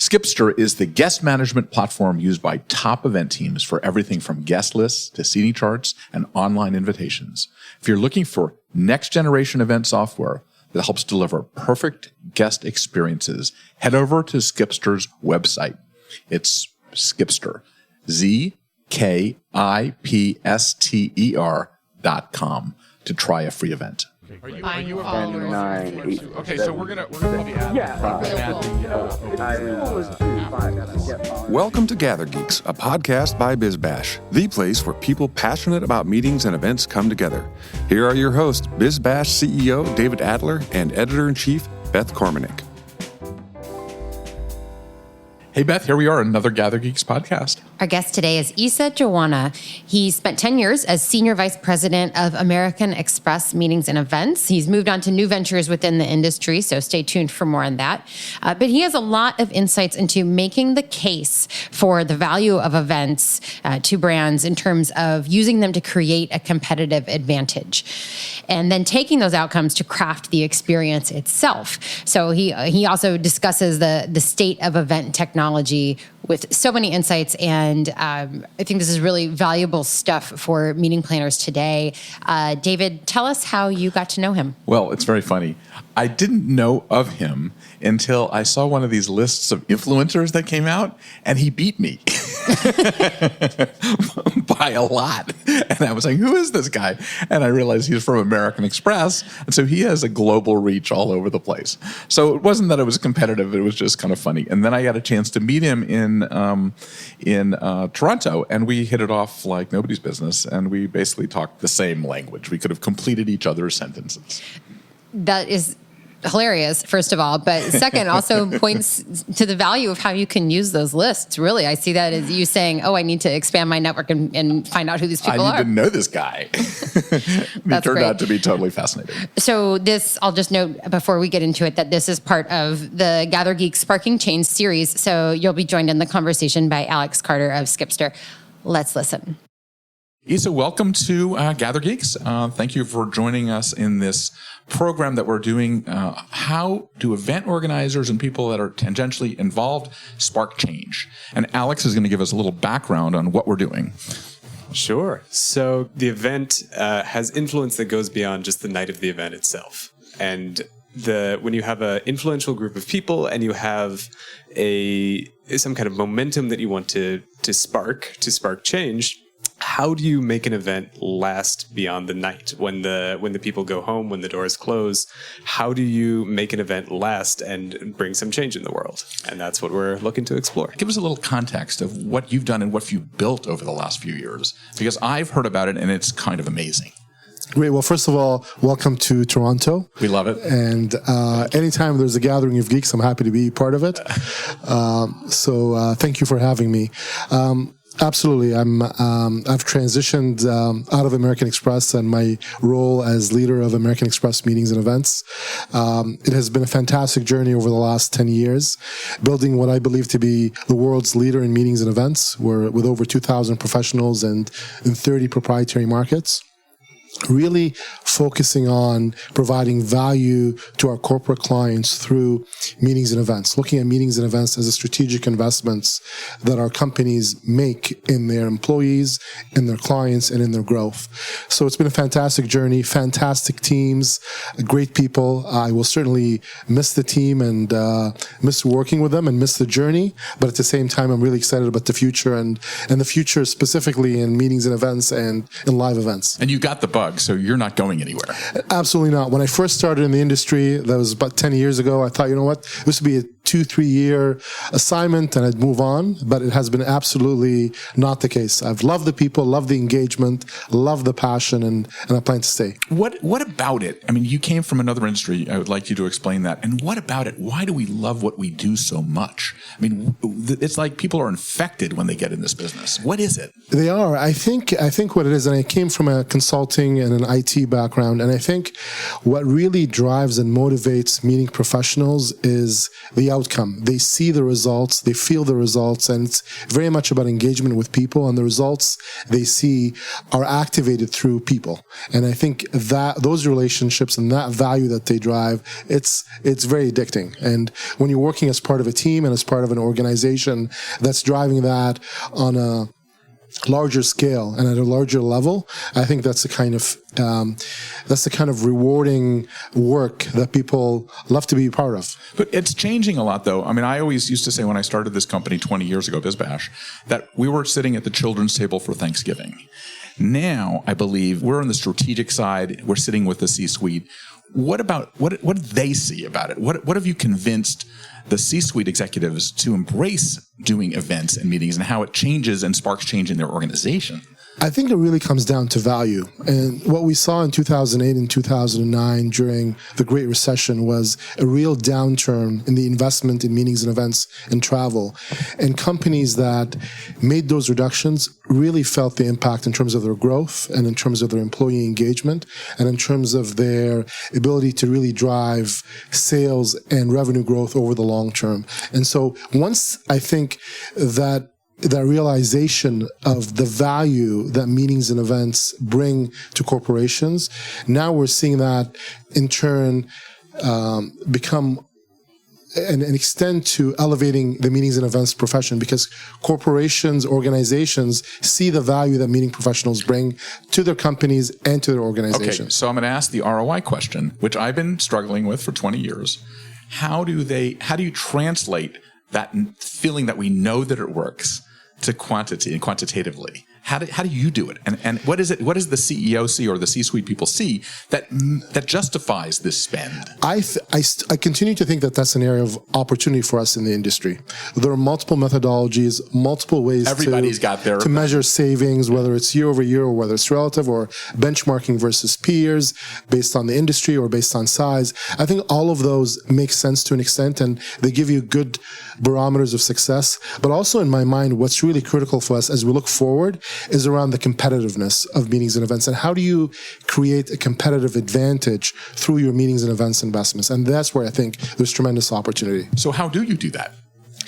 Skipster is the guest management platform used by top event teams for everything from guest lists to seating charts and online invitations. If you're looking for next-generation event software that helps deliver perfect guest experiences, head over to Skipster's website. It's Skipster, ZKIPSTER.com to try a free event. Are you a follower? Okay, so we're gonna be Welcome to GatherGeeks, a podcast by BizBash, the place where people passionate about meetings and events come together. Here are your hosts, BizBash CEO David Adler and Editor-in-Chief Beth Kormanik. Hey, Beth, here we are, another GatherGeeks podcast. Our guest today is Issa Jouaneh. He spent 10 years as Senior Vice President of American Express Meetings and Events. He's moved on to new ventures within the industry, so stay tuned for more on that. But he has a lot of insights into making the case for the value of events to brands in terms of using them to create a competitive advantage, and then taking those outcomes to craft the experience itself. So he also discusses the state of event technology with so many insights, and I think this is really valuable stuff for meeting planners today. David, tell us how you got to know him. Well, it's very funny. I didn't know of him until I saw one of these lists of influencers that came out, and he beat me by a lot. And I was like, who is this guy? And I realized he's from American Express, and so he has a global reach all over the place. So it wasn't that it was competitive, it was just kind of funny. And then I got a chance to meet him in Toronto, and we hit it off like nobody's business, and we basically talked the same language. We could have completed each other's sentences. That is hilarious, first of all, but second, also points to the value of how you can use those lists. Really, I see that as you saying, I need to expand my network and find out who these people are. I didn't know this guy. He turned out to be totally fascinating. So this, I'll just note before we get into it, that this is part of the GatherGeeks Sparking Change series, so you'll be joined in the conversation by Alex Carter of Skipster. Let's listen. Issa, welcome to GatherGeeks. Thank you for joining us in this program that we're doing. How do event organizers and people that are tangentially involved spark change? And Alex is going to give us a little background on what we're doing. Sure. So the event has influence that goes beyond just the night of the event itself. And when you have an influential group of people and you have some kind of momentum that you want to spark change, how do you make an event last beyond the night? When the people go home, when the doors close, how do you make an event last and bring some change in the world? And that's what we're looking to explore. Give us a little context of what you've done and what you've built over the last few years, because I've heard about it and it's kind of amazing. Great. Well, first of all, welcome to Toronto. We love it. And anytime there's a gathering of geeks, I'm happy to be part of it. So thank you for having me. Absolutely. I've transitioned out of American Express and my role as leader of American Express Meetings and Events. It has been a fantastic journey over the last 10 years, building what I believe to be the world's leader in meetings and events. We're with over 2,000 professionals and in 30 proprietary markets. Really focusing on providing value to our corporate clients through meetings and events, looking at meetings and events as a strategic investments that our companies make in their employees, in their clients, and in their growth. So it's been a fantastic journey, fantastic teams, great people. I will certainly miss the team and miss working with them and miss the journey. But at the same time, I'm really excited about the future and the future specifically in meetings and events and in live events. And you got the bug, so you're not going anywhere. Absolutely not. When I first started in the industry, that was about 10 years ago, I thought, you know what, this would be a 2-3 year assignment and I'd move on, but it has been absolutely not the case. I've loved the people, loved the engagement, loved the passion, and I plan to stay. What about it? I mean, you came from another industry. I would like you to explain that. And what about it? Why do we love what we do so much? I mean, it's like people are infected when they get in this business. What is it? They are. I think what it is, and I came from a consulting and an IT background, and I think what really drives and motivates meeting professionals is the outcome. They see the results, they feel the results, and it's very much about engagement with people, and the results they see are activated through people. And I think that those relationships and that value that they drive, it's very addicting. And when you're working as part of a team and as part of an organization that's driving that on a larger scale and at a larger level, I think that's the kind of rewarding work that people love to be part of. But it's changing a lot, though. I mean, I always used to say when I started this company 20 years ago, BizBash, that we were sitting at the children's table for Thanksgiving. Now, I believe we're on the strategic side. We're sitting with the C-suite. What do they see about it? What have you convinced the C-suite executives to embrace doing events and meetings, and how it changes and sparks change in their organization? I think it really comes down to value. And what we saw in 2008 and 2009 during the Great Recession was a real downturn in the investment in meetings and events and travel. And companies that made those reductions really felt the impact in terms of their growth and in terms of their employee engagement and in terms of their ability to really drive sales and revenue growth over the long term. And so once I think that realization of the value that meetings and events bring to corporations, now we're seeing that in turn become and extend to elevating the meetings and events profession, because corporations, organizations see the value that meeting professionals bring to their companies and to their organizations. Okay, so I'm going to ask the ROI question, which I've been struggling with for 20 years. How do you translate that feeling that we know that it works to quantity and quantitatively? How do you do it? And what is it? What does the CEO see or the C-suite people see that justifies this spend? I continue to think that that's an area of opportunity for us in the industry. There are multiple methodologies, multiple ways to measure savings, whether it's year over year or whether it's relative or benchmarking versus peers based on the industry or based on size. I think all of those make sense to an extent, and they give you good barometers of success. But also in my mind, what's really critical for us as we look forward is around the competitiveness of meetings and events, and how do you create a competitive advantage through your meetings and events investments. And that's where I think there's tremendous opportunity. So how do you do that?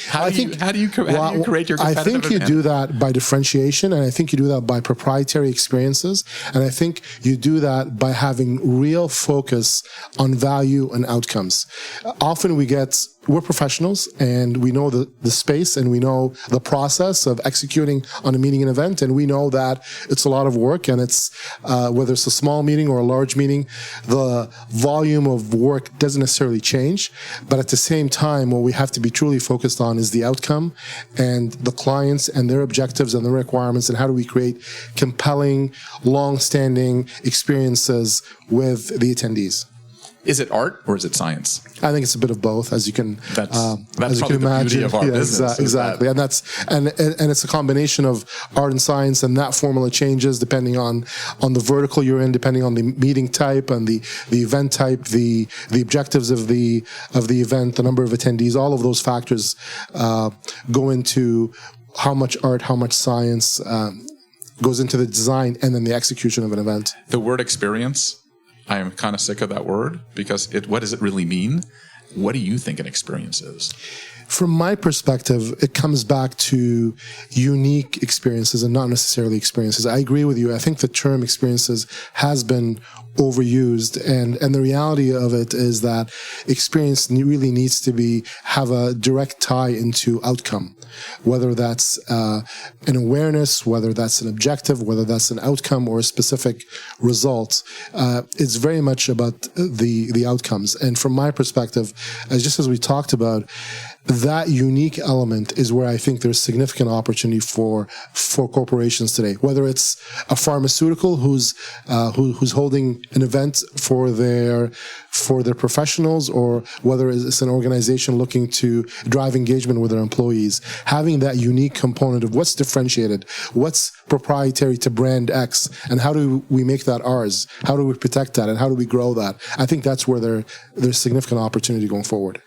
How do you create your competitive I think you advantage? do that by differentiation, and I think you do that by proprietary experiences, and I think you do that by having real focus on value and outcomes. Often we're professionals and we know the space and we know the process of executing on a meeting and event, and we know that it's a lot of work, and it's whether it's a small meeting or a large meeting, the volume of work doesn't necessarily change. But at the same time, what we have to be truly focused on is the outcome and the clients and their objectives and their requirements, and how do we create compelling, long-standing experiences with the attendees. Is it art or is it science? I think it's a bit of both, as you can that's as you probably can imagine. The beauty of our business. Exactly, and it's a combination of art and science, and that formula changes depending on the vertical you're in, depending on the meeting type and the event type, the objectives of the event, the number of attendees. All of those factors go into how much art, how much science goes into the design and then the execution of an event. The word experience, I am kind of sick of that word, because what does it really mean? What do you think an experience is? From my perspective, it comes back to unique experiences and not necessarily experiences. I agree with you. I think the term experiences has been overused, and the reality of it is that experience really needs to have a direct tie into outcome, whether that's an awareness, whether that's an objective, whether that's an outcome or a specific result. It's very much about the outcomes. And from my perspective, just as we talked about, that unique element is where I think there's significant opportunity for corporations today. Whether it's a pharmaceutical who's holding an event for their professionals, or whether it's an organization looking to drive engagement with their employees, having that unique component of what's differentiated, what's proprietary to brand X, and how do we make that ours? How do we protect that, and how do we grow that? I think that's where there's significant opportunity going forward.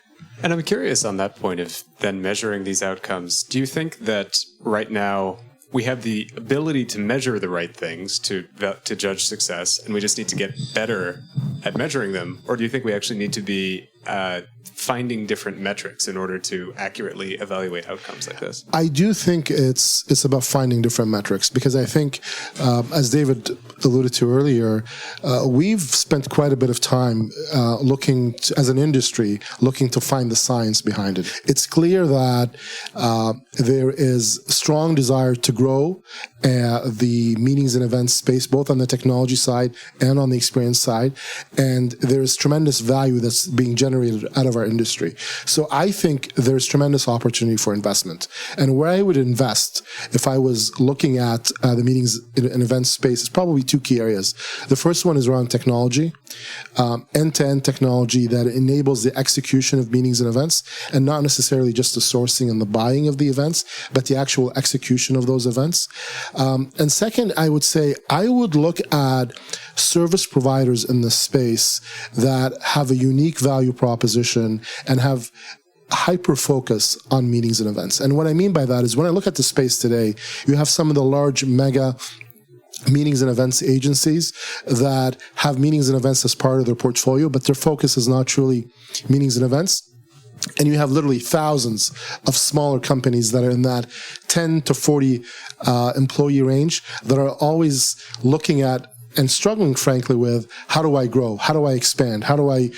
And I'm curious on that point of then measuring these outcomes. Do you think that right now we have the ability to measure the right things to judge success, and we just need to get better at measuring them? Or do you think we actually need to be finding different metrics in order to accurately evaluate outcomes like this? I do think it's about finding different metrics, because I think, as David alluded to earlier, we've spent quite a bit of time looking to, as an industry, looking to find the science behind it. It's clear that there is strong desire to grow the meetings and events space, both on the technology side and on the experience side, and there's tremendous value that's being generated out of our industry. So I think there's tremendous opportunity for investment. And where I would invest if I was looking at the meetings and events space is probably two key areas. The first one is around technology, end-to-end technology that enables the execution of meetings and events, and not necessarily just the sourcing and the buying of the events, but the actual execution of those events. And second, I would say I would look at service providers in this space that have a unique value proposition and have hyper focus on meetings and events. And what I mean by that is, when I look at the space today, you have some of the large mega meetings and events agencies that have meetings and events as part of their portfolio, but their focus is not truly meetings and events. And you have literally thousands of smaller companies that are in that 10 to 40 employee range that are always looking at and struggling, frankly, with how do I grow? How do I expand? How do I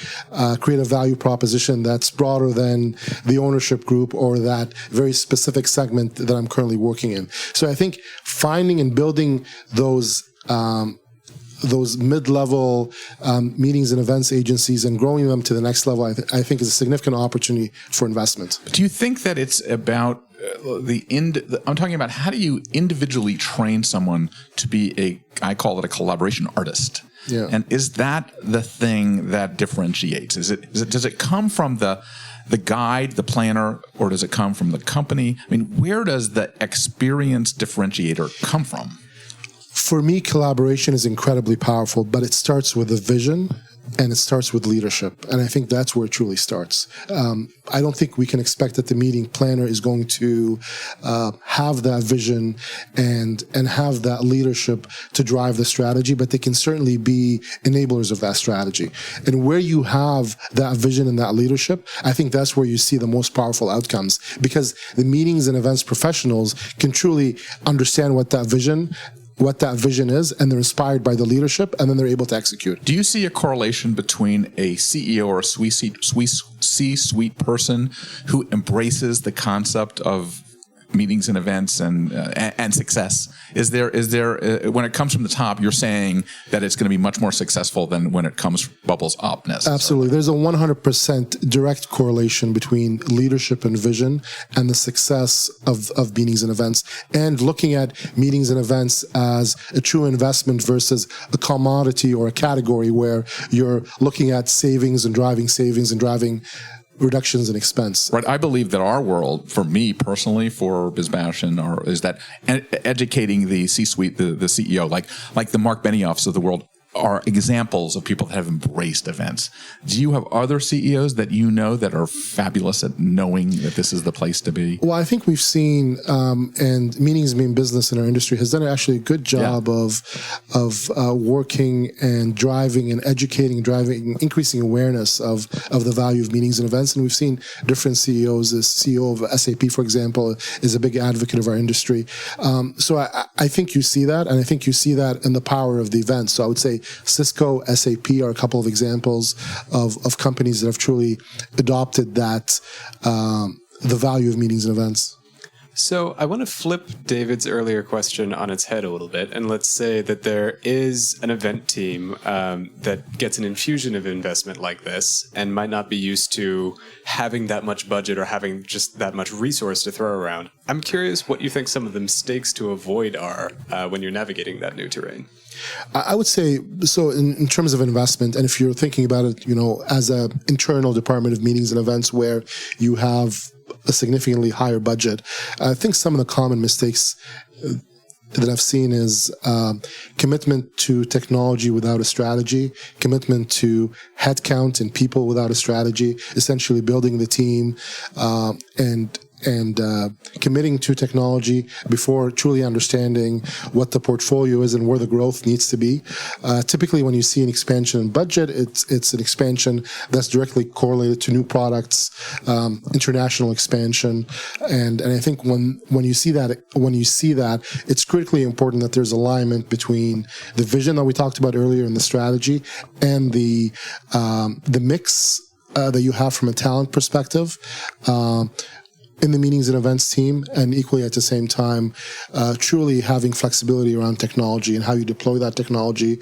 create a value proposition that's broader than the ownership group or that very specific segment that I'm currently working in? So I think finding and building those mid-level meetings and events agencies and growing them to the next level, I think is a significant opportunity for investment. Do you think that it's about I'm talking about how do you individually train someone to be I call it a collaboration artist? Yeah. And is that the thing that differentiates? Does it come from the guide, the planner, or does it come from the company? I mean, where does the experience differentiator come from? For me, collaboration is incredibly powerful, but it starts with a vision and it starts with leadership. And I think that's where it truly starts. I don't think we can expect that the meeting planner is going to have that vision and have that leadership to drive the strategy, but they can certainly be enablers of that strategy. And where you have that vision and that leadership, I think that's where you see the most powerful outcomes, because the meetings and events professionals can truly understand what that vision is, and they're inspired by the leadership, and then they're able to execute. Do you see a correlation between a CEO or a C-suite person who embraces the concept of meetings and events and success? Is there when it comes from the top, you're saying that it's going to be much more successful than when it bubbles up necessarily? Absolutely. There's a 100% direct correlation between leadership and vision and the success of meetings and events, and looking at meetings and events as a true investment versus a commodity or a category where you're looking at savings and driving reductions in expense. Right. I believe that our world, for me personally, for BizBash, is that educating the C-suite, the CEO, like the Mark Benioffs of the world, are examples of people that have embraced events. Do you have other CEOs that you know that are fabulous at knowing that this is the place to be? Well, I think we've seen, and Meetings Mean Business in our industry has done actually a good job of working and driving and educating, increasing awareness of the value of meetings and events. And we've seen different CEOs. The CEO of SAP, for example, is a big advocate of our industry. So I think you see that, and I think you see that in the power of the event. So I would say Cisco, SAP are a couple of examples of companies that have truly adopted that, the value of meetings and events. So I want to flip David's earlier question on its head a little bit, and let's say that there is an event team that gets an infusion of investment like this and might not be used to having that much budget or having just that much resource to throw around. I'm curious what you think some of the mistakes to avoid are when you're navigating that new terrain. I would say, so in terms of investment, and if you're thinking about it, as an internal department of meetings and events where you have a significantly higher budget, I think some of the common mistakes that I've seen is commitment to technology without a strategy, commitment to headcount and people without a strategy, essentially building the team and committing to technology before truly understanding what the portfolio is and where the growth needs to be. Typically, when you see an expansion in budget, it's an expansion that's directly correlated to new products, international expansion, and I think when you see that, it's critically important that there's alignment between the vision that we talked about earlier and the strategy and the mix that you have from a talent perspective in the meetings and events team, and equally at the same time, truly having flexibility around technology and how you deploy that technology.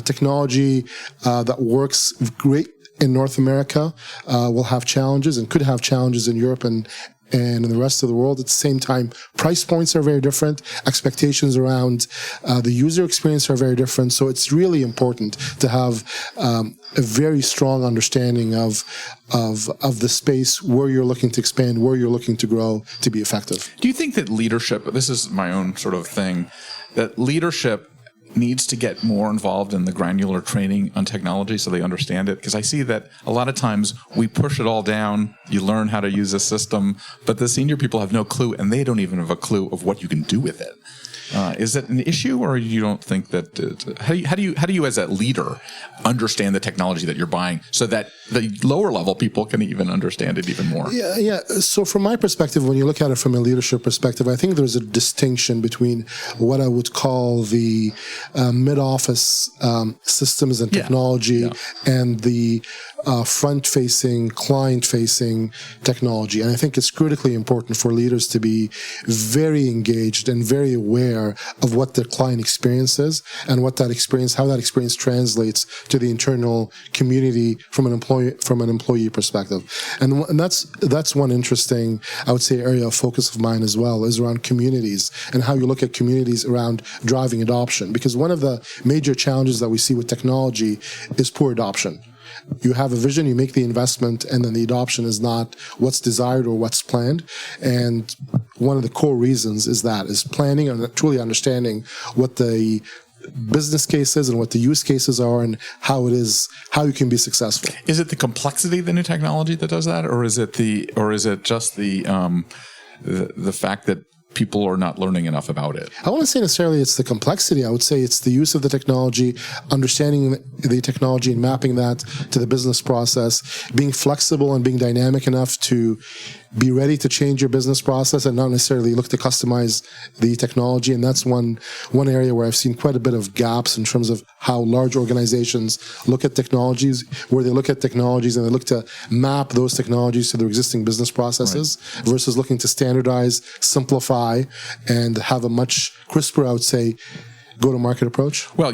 Technology that works great in North America will have challenges and could have challenges in Europe and in the rest of the world. At the same time, price points are very different. Expectations around the user experience are very different. So it's really important to have a very strong understanding of the space, where you're looking to expand, where you're looking to grow to be effective. Do you think that leadership, this is my own sort of thing, that leadership needs to get more involved in the granular training on technology so they understand it? Because I see that a lot of times we push it all down, you learn how to use a system, but the senior people have no clue, and they don't even have a clue of what you can do with it. Is it an issue, or you don't think that? How do you as a leader understand the technology that you're buying so that the lower level people can even understand it even more? Yeah. So from my perspective, when you look at it from a leadership perspective, I think there's a distinction between what I would call the mid-office systems and technology and the front-facing, client-facing technology. And I think it's critically important for leaders to be very engaged and very aware of what their client experience is and how that experience translates to the internal community from an employee perspective. And that's one interesting, I would say, area of focus of mine as well, is around communities and how you look at communities around driving adoption. Because one of the major challenges that we see with technology is poor adoption. You have a vision, you make the investment, and then the adoption is not what's desired or what's planned. And one of the core reasons is planning and truly understanding what the business case is and what the use cases are and how you can be successful. Is it the complexity of the new technology that does that, or is it just the fact that people are not learning enough about it? I wouldn't say necessarily it's the complexity. I would say it's the use of the technology, understanding the technology and mapping that to the business process, being flexible and being dynamic enough to be ready to change your business process and not necessarily look to customize the technology. And that's one area where I've seen quite a bit of gaps in terms of how large organizations look at technologies, where they look at technologies and they look to map those technologies to their existing business processes versus looking to standardize, simplify, and have a much crisper, I would say, go-to-market approach? Well,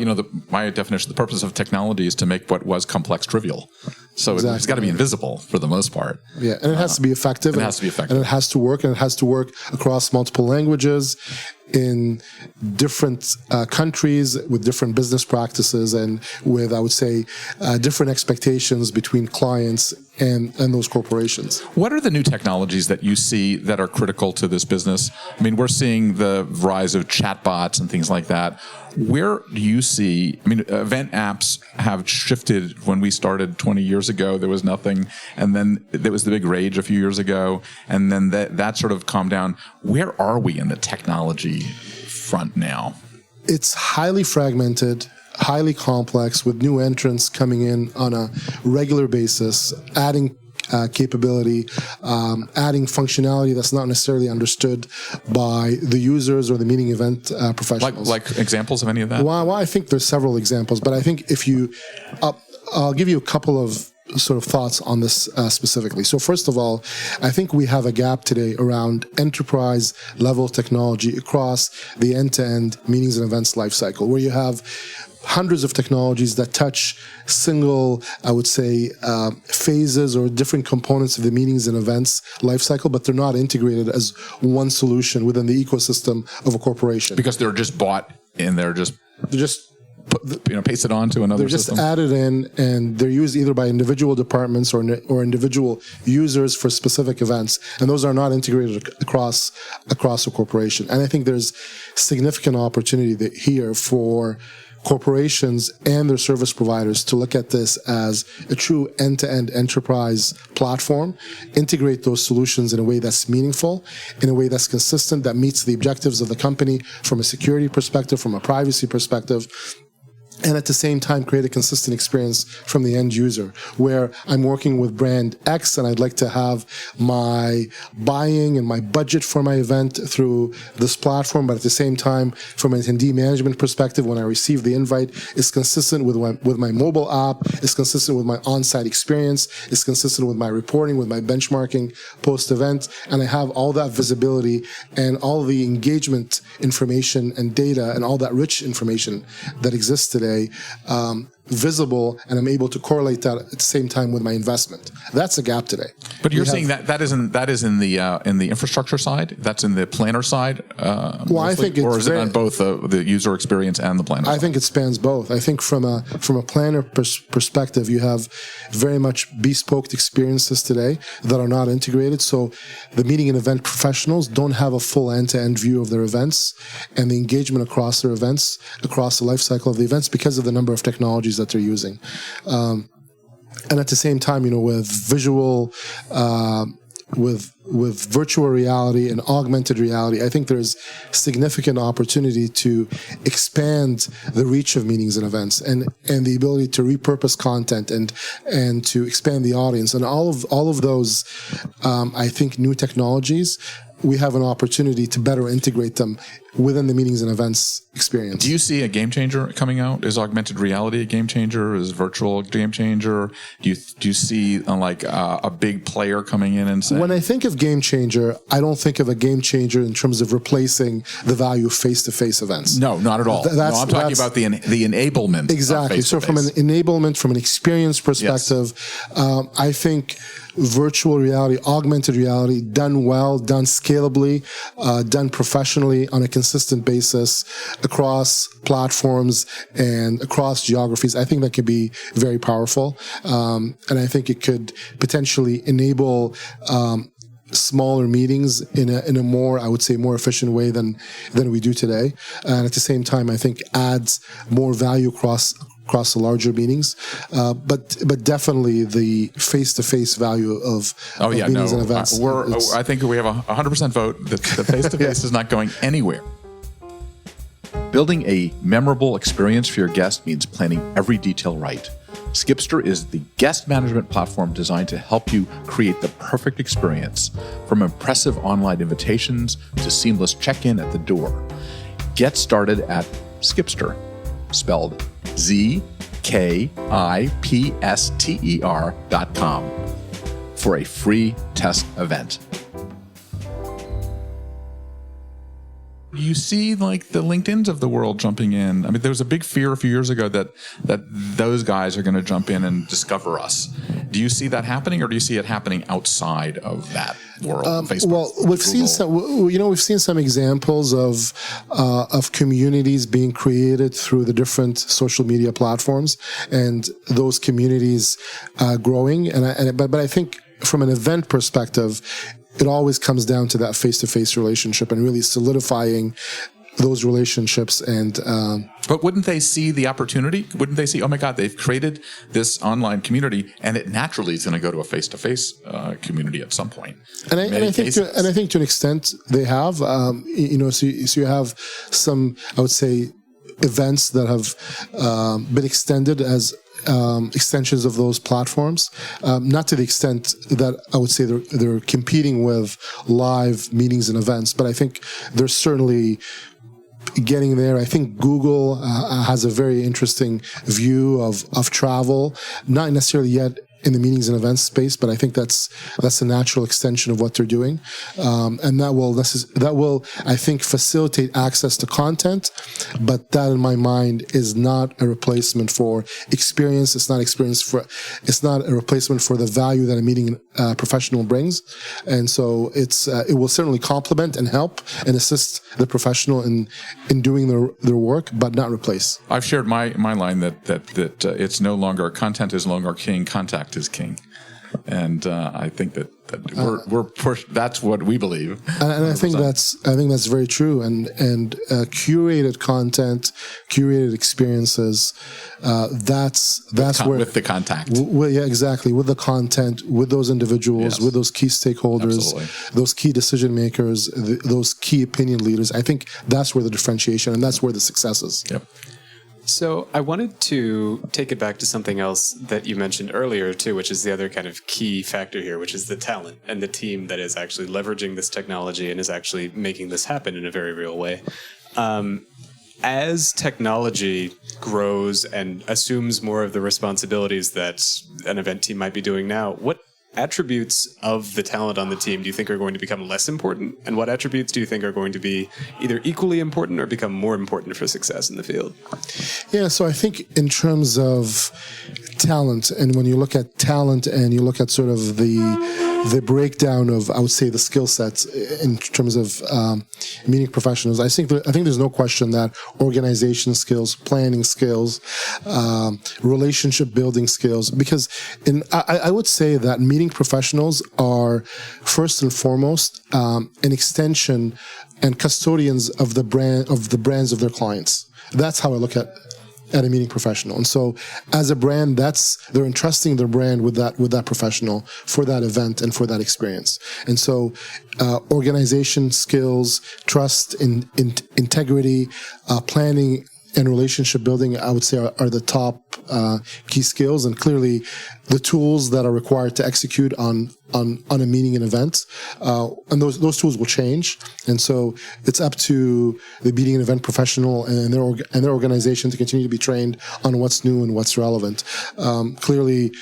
my definition, the purpose of technology is to make what was complex trivial. So it's got to be invisible for the most part. Yeah, and it has to be effective. And it has to work, and it has to work across multiple languages, in different countries, with different business practices, and with, I would say, different expectations between clients and those corporations. What are the new technologies that you see that are critical to this business? I mean, we're seeing the rise of chatbots and things like that. Where do you see, event apps have shifted. When we started 20 years ago, there was nothing. And then there was the big rage a few years ago. And then that sort of calmed down. Where are we in the technology front now? It's highly fragmented, highly complex, with new entrants coming in on a regular basis, adding capability, adding functionality that's not necessarily understood by the users or the meeting event professionals. Like examples of any of that? Well, I think there's several examples, but I think I'll give you a couple of sort of thoughts on this specifically. So first of all, I think we have a gap today around enterprise level technology across the end-to-end meetings and events lifecycle, where you have hundreds of technologies that touch single, I would say, phases or different components of the meetings and events lifecycle, but they're not integrated as one solution within the ecosystem of a corporation. Because they're just bought and they're just pasted onto another system. They're just added in, and they're used either by individual departments or individual users for specific events, and those are not integrated across a corporation. And I think there's significant opportunity here for corporations and their service providers to look at this as a true end-to-end enterprise platform, integrate those solutions in a way that's meaningful, in a way that's consistent, that meets the objectives of the company from a security perspective, from a privacy perspective, and at the same time create a consistent experience from the end user, where I'm working with brand X and I'd like to have my buying and my budget for my event through this platform, but at the same time, from an attendee management perspective, when I receive the invite, it's consistent with my mobile app, it's consistent with my on-site experience, it's consistent with my reporting, with my benchmarking post-event, and I have all that visibility and all the engagement information and data and all that rich information that exists today visible, and I'm able to correlate that at the same time with my investment. That's a gap today. But you're saying that is in the infrastructure side? That's in the planner side? Well, I think or is it on both the user experience and the planner side? I think it spans both. I think from a planner perspective, you have very much bespoke experiences today that are not integrated. So the meeting and event professionals don't have a full end-to-end view of their events and the engagement across their events, across the life cycle of the events, because of the number of technologies that they're using. And at the same time, with visual, with virtual reality and augmented reality, I think there's significant opportunity to expand the reach of meetings and events and the ability to repurpose content and to expand the audience. And all of those, I think, new technologies, we have an opportunity to better integrate them within the meetings and events experience. Do you see a game changer coming out? Is augmented reality a game changer? Is virtual a game changer? Do you see a big player coming in and saying? When I think of game changer, I don't think of a game changer in terms of replacing the value of face-to-face events. No, not at all. I'm talking about the enablement. Exactly. So from an enablement, from an experience perspective, yes. I think virtual reality, augmented reality, done well, done scalably, done professionally on a consistent basis across platforms and across geographies, I think that could be very powerful. And I think it could potentially enable smaller meetings in a more, I would say, more efficient way than we do today. And at the same time, I think adds more value across the larger meetings, but definitely the face-to-face value of meetings and events. I think we have a 100% vote that the face-to-face is not going anywhere. Building a memorable experience for your guest means planning every detail right. Skipster is the guest management platform designed to help you create the perfect experience, from impressive online invitations to seamless check-in at the door. Get started at Skipster, spelled Zkipster.com, for a free test event. You see the LinkedIns of the world jumping in. I mean, there was a big fear a few years ago that those guys are going to jump in and discover us. Do you see that happening, or do you see it happening outside of that world? Facebook, well, we've seen some examples of communities being created through the different social media platforms, and those communities growing. But I think from an event perspective, it always comes down to that face-to-face relationship and really solidifying those relationships. And but wouldn't they see the opportunity? Wouldn't they see, oh my God, they've created this online community, and it naturally is going to go to a face-to-face community at some point? And I think to an extent they have. So you have some, I would say, events that have been extended as extensions of those platforms, not to the extent that I would say they're competing with live meetings and events, but I think they're certainly getting there. I think Google has a very interesting view of travel, not necessarily yet in the meetings and events space, but I think that's a natural extension of what they're doing, and that will I think facilitate access to content. But that, in my mind, is not a replacement for experience. It's not a replacement for the value that a meeting professional brings, and so it will certainly complement and help and assist the professional in doing their work, but not replace. I've shared my line that it's no longer content is no longer king, contact is king. And I think that We're pushed. That's what we believe. And I think that's very true. And curated content, curated experiences. That's where with the contact. Yeah, exactly. With the content, with those individuals, with those key stakeholders, those key decision makers, those key opinion leaders. I think that's where the differentiation and that's where the success is. Yep. So I wanted to take it back to something else that you mentioned earlier too, which is the other kind of key factor here, which is the talent and the team that is actually leveraging this technology and is actually making this happen in a very real way. As technology grows and assumes more of the responsibilities that an event team might be doing now, what attributes of the talent on the team do you think are going to become less important? And what attributes do you think are going to be either equally important or become more important for success in the field? Yeah, so I think in terms of talent, and when you look at talent and you look at sort of the breakdown of, I would say, the skill sets in terms of meeting professionals, I think there's no question that organization skills, planning skills, relationship building skills, because I would say that meeting professionals are first and foremost an extension and custodians of the brands of their clients. That's how I look at a meeting professional. And so as a brand, they're entrusting their brand with that professional for that event and for that experience. And so organization skills, trust, integrity, planning, and relationship building, I would say, are the top key skills, and clearly the tools that are required to execute on a meeting and event. And those tools will change. And so it's up to the meeting and event professional and their organization to continue to be trained on what's new and what's relevant. Clearly,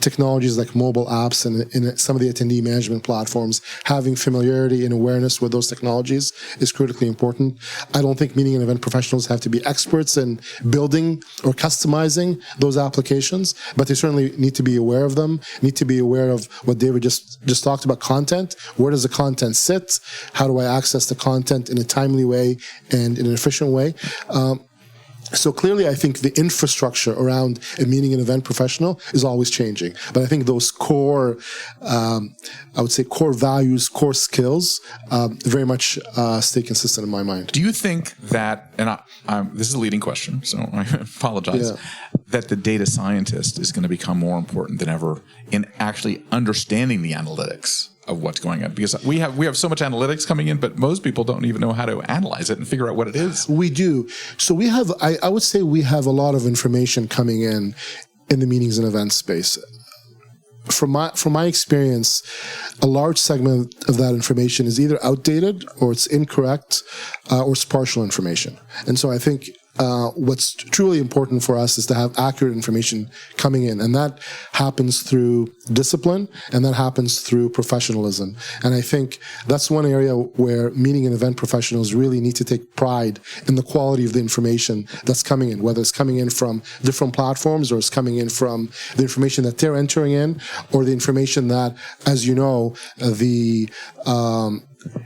technologies like mobile apps and some of the attendee management platforms, having familiarity and awareness with those technologies is critically important. I don't think meeting and event professionals have to be experts in building or customizing those applications, but they certainly need to be aware of them, need to be aware of what David just talked about, content. Where does the content sit? How do I access the content in a timely way and in an efficient way? So clearly, I think the infrastructure around a meeting and event professional is always changing. But I think those core, I would say core values, core skills, very much stay consistent in my mind. Do you think that, and this is a leading question, so I apologize, that the data scientist is going to become more important than ever in actually understanding the analytics of what's going on? Because we have so much analytics coming in, but most people don't even know how to analyze it and figure out what it is. We do. So we have, I would say we have a lot of information coming in the meetings and events space. From my experience, a large segment of that information is either outdated or it's incorrect or it's partial information. And so I think what's truly important for us is to have accurate information coming in. And that happens through discipline and that happens through professionalism. And I think that's one area where meeting and event professionals really need to take pride in the quality of the information that's coming in, whether it's coming in from different platforms or it's coming in from the information that they're entering in or the information that, as you know, the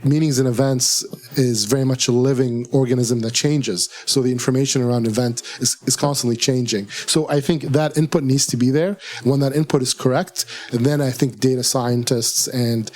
meetings and events is very much a living organism that changes. So the information around event is constantly changing. So I think that input needs to be there. When that input is correct, then I think data scientists and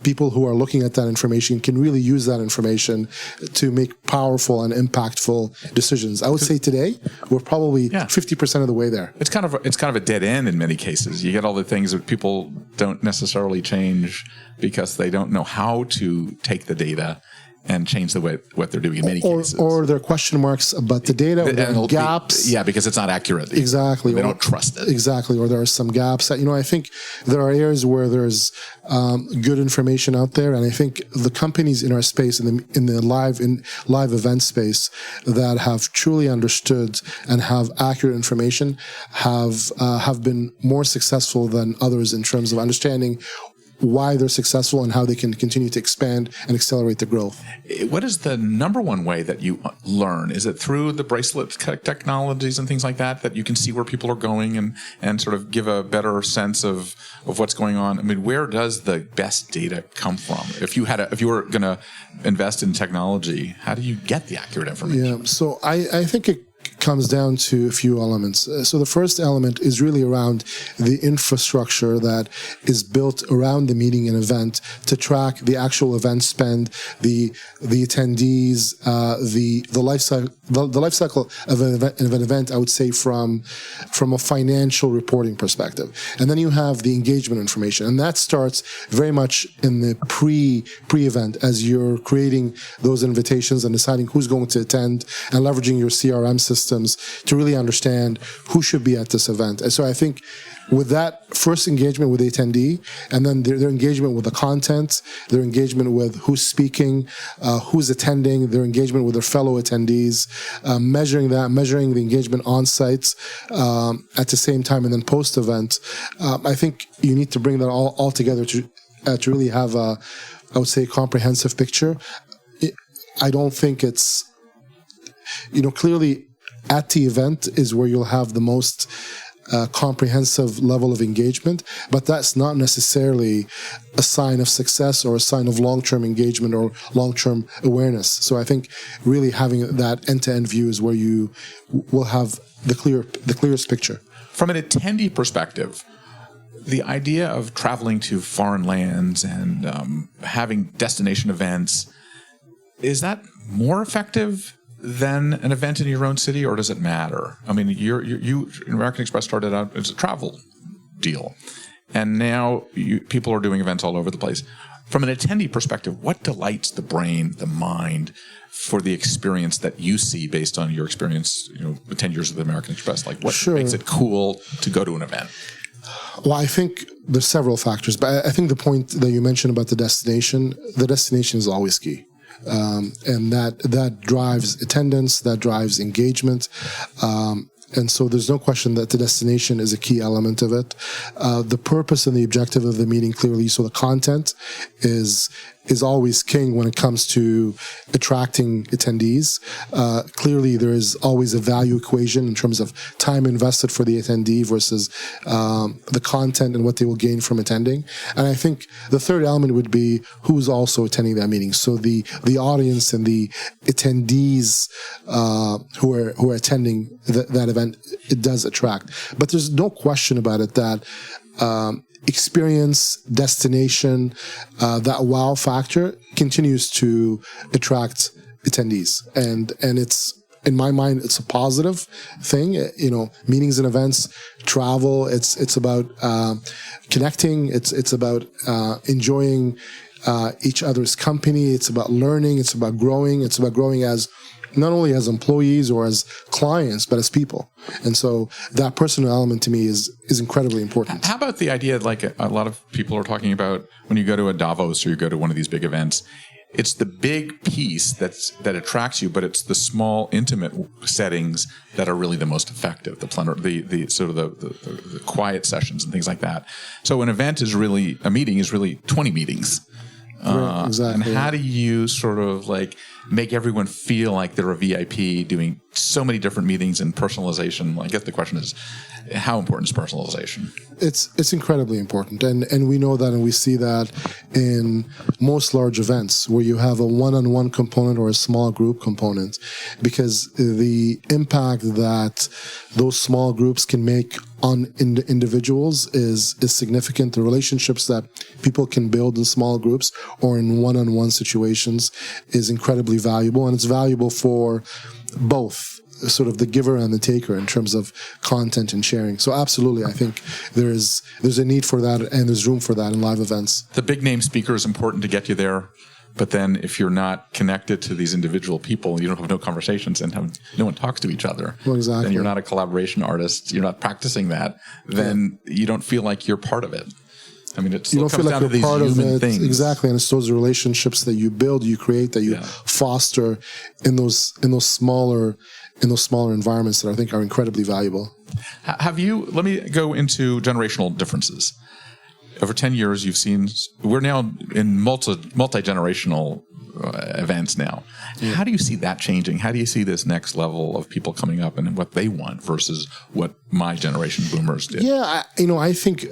people who are looking at that information can really use that information to make powerful and impactful decisions. I would say today we're probably 50% of the way there. It's kind of a dead end in many cases. You get all the things that people don't necessarily change because they don't know how to take the data and change the way what they're doing in many cases. Or there are question marks about the data, or there are gaps. Because it's not accurate. Exactly. They don't trust it. Exactly. Or there are some gaps that, I think there are areas where there's good information out there. And I think the companies in our space, in the live event space that have truly understood and have accurate information have been more successful than others in terms of understanding why they're successful and how they can continue to expand and accelerate the growth. What is the number one way that you learn? Is it through the bracelet technologies and things like that you can see where people are going and sort of give a better sense of what's going on? I mean, where does the best data come from? If you were going to invest in technology, how do you get the accurate information? Yeah, so I think it comes down to a few elements. So the first element is really around the infrastructure that is built around the meeting and event to track the actual event spend, the attendees, the life cycle of an event, I would say from a financial reporting perspective. And then you have the engagement information, and that starts very much in the pre-event as you're creating those invitations and deciding who's going to attend and leveraging your CRM systems to really understand who should be at this event. And so I think with that first engagement with the attendee, and then their engagement with the content, their engagement with who's speaking, who's attending, their engagement with their fellow attendees, measuring the engagement on sites at the same time, and then post-event, I think you need to bring that all together to really have I would say, comprehensive picture. I don't think it's, clearly at the event is where you'll have the most comprehensive level of engagement, but that's not necessarily a sign of success or a sign of long-term engagement or long-term awareness. So I think really having that end-to-end view is where you will have the clearest picture. From an attendee perspective, the idea of traveling to foreign lands and having destination events, is that more effective than an event in your own city, or does it matter? I mean, you American Express started out as a travel deal, and now people are doing events all over the place. From an attendee perspective, what delights the brain, the mind, for the experience that you see based on your experience, 10 years with American Express? Like, what makes it cool to go to an event? Well, I think there's several factors, but I think the point that you mentioned about the destination is always key. And that drives attendance, that drives engagement. And so there's no question that the destination is a key element of it. The purpose and the objective of the meeting, clearly, so the content is always king when it comes to attracting attendees. Clearly, there is always a value equation in terms of time invested for the attendee versus the content and what they will gain from attending. And I think the third element would be who's also attending that meeting. So the audience and the attendees who are attending that event, it does attract. But there's no question about it that experience, destination, that wow factor continues to attract attendees. And it's, in my mind, it's a positive thing. Meetings and events, travel, it's about connecting, it's about enjoying each other's company, it's about learning, it's about growing as not only as employees or as clients, but as people. And so that personal element to me is incredibly important. How about the idea, like a lot of people are talking about when you go to a Davos or you go to one of these big events, it's the big piece that attracts you, but it's the small, intimate settings that are really the most effective. The sort of the quiet sessions and things like that. So a meeting is really 20 meetings. Right, exactly. And how do you sort of like make everyone feel like they're a VIP doing so many different meetings and personalization? I guess the question is, how important is personalization? It's incredibly important. And we know that, and we see that in most large events where you have a one-on-one component or a small group component, because the impact that those small groups can make on individuals is significant. The relationships that people can build in small groups or in one-on-one situations is incredibly valuable, and it's valuable for both sort of the giver and the taker in terms of content and sharing. So absolutely, I think there's a need for that, and there's room for that in live events. The big name speaker is important to get you there. But then if you're not connected to these individual people, you don't have no conversations and no one talks to each other. Well, exactly. Then you're not a collaboration artist. You're not practicing that. Then you don't feel like you're part of it. I mean, you don't feel like you're part of it. Things. Exactly. And it's those relationships that you build, you create, that you foster in those smaller environments that I think are incredibly valuable. Let me go into generational differences. Over 10 years, we're now in multi-generational events now. How do you see that changing? How do you see this next level of people coming up and what they want versus what my generation boomers did? Yeah, I think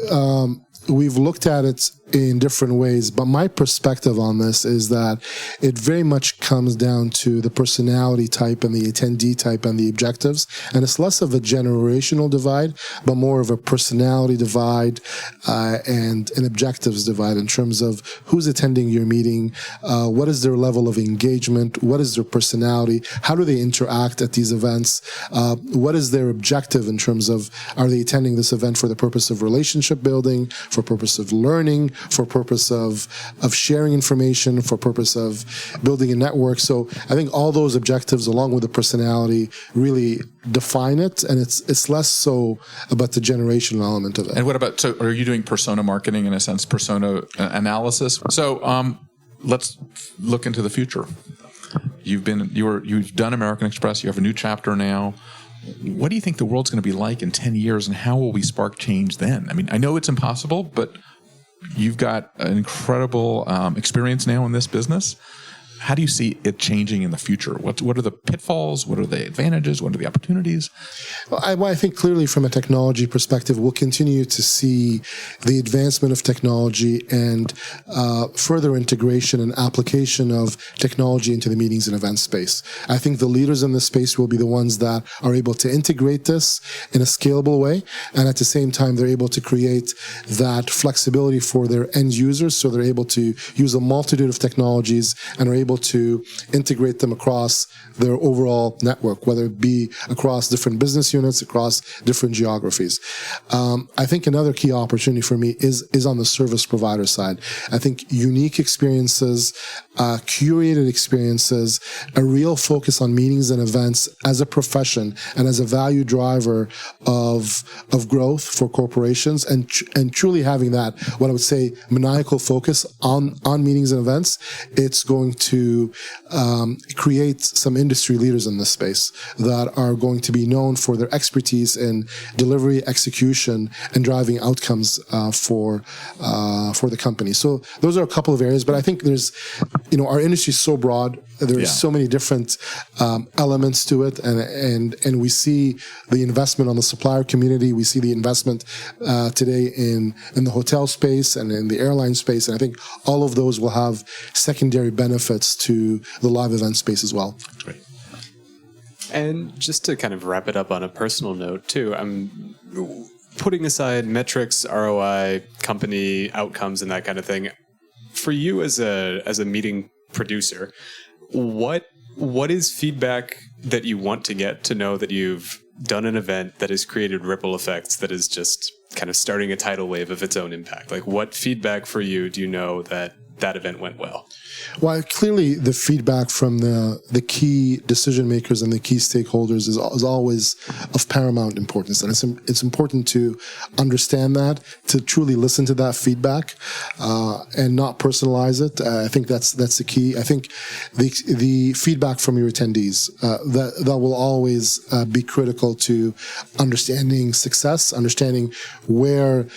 we've looked at it in different ways, but my perspective on this is that it very much comes down to the personality type and the attendee type and the objectives. And it's less of a generational divide, but more of a personality divide and an objectives divide in terms of who's attending your meeting, what is their level of engagement, what is their personality, how do they interact at these events, what is their objective in terms of are they attending this event for the purpose of relationship building, for purpose of learning, for purpose of sharing information, for purpose of building a network. So I think all those objectives, along with the personality, really define it, and it's less so about the generational element of it. And what about, so are you doing persona marketing in a sense, persona analysis? So let's look into the future. You've done American Express. You have a new chapter now. What do you think the world's going to be like in 10 years, and how will we spark change then? I mean, I know it's impossible, but you've got an incredible experience now in this business. How do you see it changing in the future? What are the pitfalls? What are the advantages? What are the opportunities? Well, I think clearly from a technology perspective, we'll continue to see the advancement of technology and further integration and application of technology into the meetings and event space. I think the leaders in this space will be the ones that are able to integrate this in a scalable way, and at the same time, they're able to create that flexibility for their end users, so they're able to use a multitude of technologies and are able to integrate them across their overall network, whether it be across different business units, across different geographies. I think another key opportunity for me is on the service provider side. I think unique experiences, curated experiences, a real focus on meetings and events as a profession and as a value driver of growth for corporations, and truly having that, what I would say, maniacal focus on meetings and events. It's going to create some industry leaders in this space that are going to be known for their expertise in delivery, execution, and driving outcomes for the company. So those are a couple of areas, but I think there's, our industry is so broad. There's so many different elements to it, and we see the investment on the supplier community. We see the investment today in the hotel space and in the airline space, and I think all of those will have secondary benefits to the live event space as well. Great. And just to kind of wrap it up on a personal note too, I'm putting aside metrics, ROI, company outcomes, and that kind of thing. For you as a meeting producer, what is feedback that you want to get to know that you've done an event that has created ripple effects, that is just kind of starting a tidal wave of its own impact? Like, what feedback for you do you know that event went well? Well, clearly the feedback from the key decision makers and the key stakeholders is always of paramount importance, and it's important to understand that, to truly listen to that feedback, and not personalize it. I think that's the key. I think the feedback from your attendees that will always be critical to understanding success, understanding where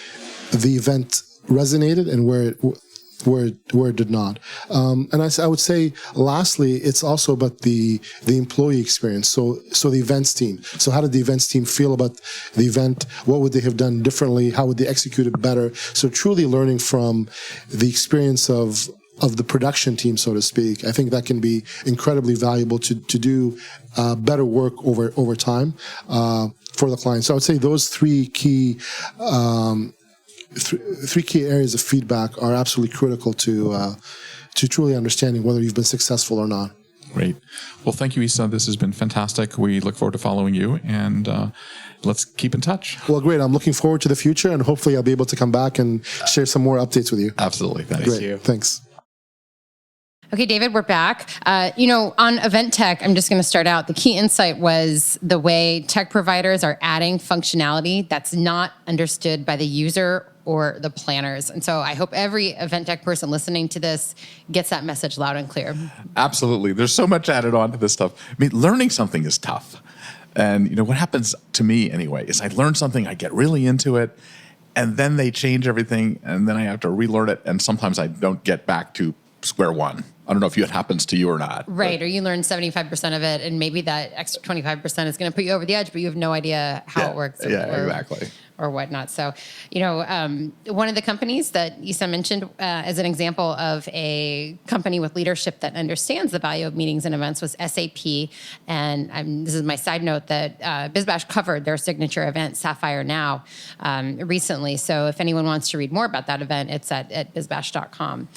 the event resonated and where it did not. And I would say, lastly, it's also about the employee experience. So the events team. So how did the events team feel about the event? What would they have done differently? How would they execute it better? So truly learning from the experience of the production team, so to speak. I think that can be incredibly valuable to do better work over time for the client. So I would say those three key areas of feedback are absolutely critical to truly understanding whether you've been successful or not. Great. Well, thank you, Issa. This has been fantastic. We look forward to following you, and let's keep in touch. Well, great. I'm looking forward to the future, and hopefully I'll be able to come back and share some more updates with you. Absolutely. Thanks. Great. Thank you. Thanks. Okay, David, we're back. On event tech, I'm just going to start out. The key insight was the way tech providers are adding functionality that's not understood by the user or the planners. And so I hope every event tech person listening to this gets that message loud and clear. Absolutely. There's so much added on to this stuff. I mean, learning something is tough. And what happens to me anyway is I learn something, I get really into it, and then they change everything, and then I have to relearn it, and sometimes I don't get back to square one. I don't know if it happens to you or not. Right, or you learn 75% of it, and maybe that extra 25% is going to put you over the edge, but you have no idea how it works. Yeah, exactly. or whatnot. So, one of the companies that Issa mentioned as an example of a company with leadership that understands the value of meetings and events was SAP. And this is my side note that BizBash covered their signature event, Sapphire Now, recently. So if anyone wants to read more about that event, it's at bizbash.com.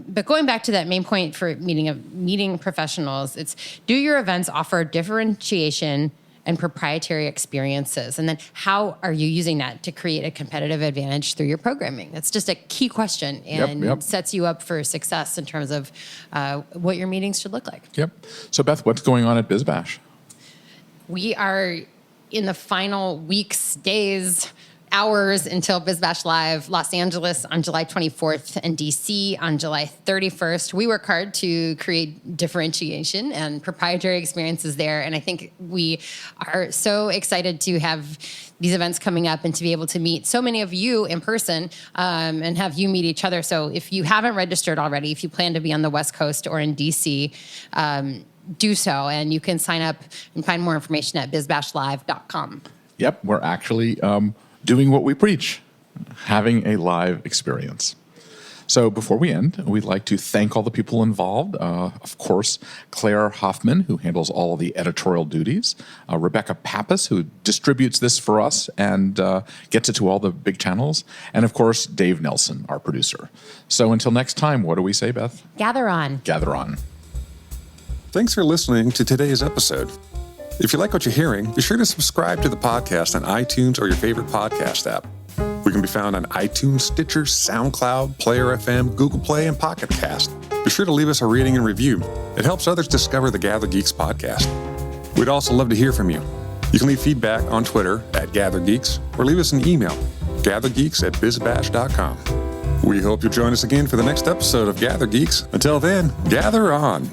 But going back to that main point for meeting professionals, it's do your events offer differentiation and proprietary experiences? And then how are you using that to create a competitive advantage through your programming? That's just a key question and sets you up for success in terms of what your meetings should look like. Yep. So Beth, what's going on at BizBash? We are in the final weeks, days, hours until BizBash Live, Los Angeles on July 24th and DC on July 31st. We work hard to create differentiation and proprietary experiences there. And I think we are so excited to have these events coming up and to be able to meet so many of you in person and have you meet each other. So if you haven't registered already, if you plan to be on the West Coast or in DC, do so. And you can sign up and find more information at bizbashlive.com. Yep, we're actually doing what we preach, having a live experience. So before we end, we'd like to thank all the people involved. Of course, Claire Hoffman, who handles all of the editorial duties, Rebecca Pappas, who distributes this for us and gets it to all the big channels, and of course, Dave Nelson, our producer. So until next time, what do we say, Beth? Gather on. Gather on. Thanks for listening to today's episode. If you like what you're hearing, be sure to subscribe to the podcast on iTunes or your favorite podcast app. We can be found on iTunes, Stitcher, SoundCloud, Player FM, Google Play, and Pocket Cast. Be sure to leave us a rating and review. It helps others discover the GatherGeeks podcast. We'd also love to hear from you. You can leave feedback on Twitter at GatherGeeks or leave us an email, gathergeeks@bizbash.com. We hope you'll join us again for the next episode of GatherGeeks. Until then, gather on.